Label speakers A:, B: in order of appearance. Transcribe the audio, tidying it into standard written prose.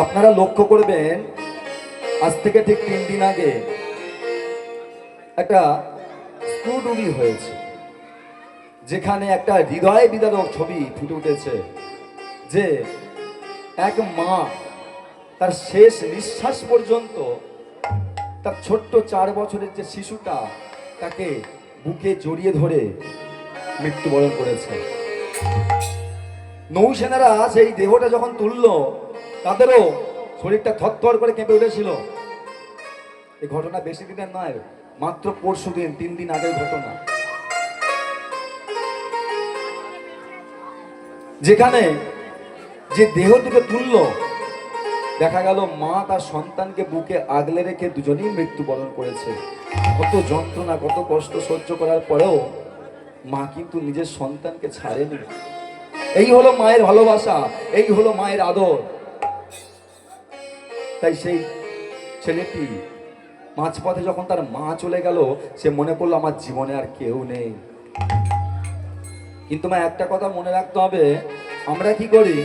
A: আপনারা লক্ষ্য করবেন, আজ থেকে ঠিক 3 দিন আগে একটা স্ক্রুডুবি হয়েছে, যেখানে একটা হৃদয় বিদারক ছবি ফুটে উঠেছে যে এক মা তার শেষ নিঃশ্বাস পর্যন্ত তার ছোট্ট 4 বছরের যে শিশুটা তাকে বুকে জড়িয়ে ধরে মৃত্যুবরণ করেছে। নৌসেনারা সেই দেহটা যখন তুললো, তাদেরও শরীরটা থরথর করে কেঁপে উঠেছিল। এই ঘটনা বেশি দিনের নয়, মাত্র পরশুদিন 3 দিন আগের ঘটনা, যেখানে যে দেহ দুটো তুললো, দেখা গেল মা তার সন্তানকে বুকে আগলে রেখে দুজনেই মৃত্যুবরণ করেছে। কত যন্ত্রণা, কত কষ্ট সহ্য করার পরেও মা কিন্তু নিজের সন্তানকে ছাড়েনি। এই হলো মায়ের ভালোবাসা, এই হলো মায়ের আদর। তাই সেই ছেলেটি মাঝপথে যখন তার মা চলে গেল, সে মনে করলো আমার জীবনে আর কেউ নেই। কিন্তু মা একটা কথা মনে রাখতে হবে, আমরা কি করি,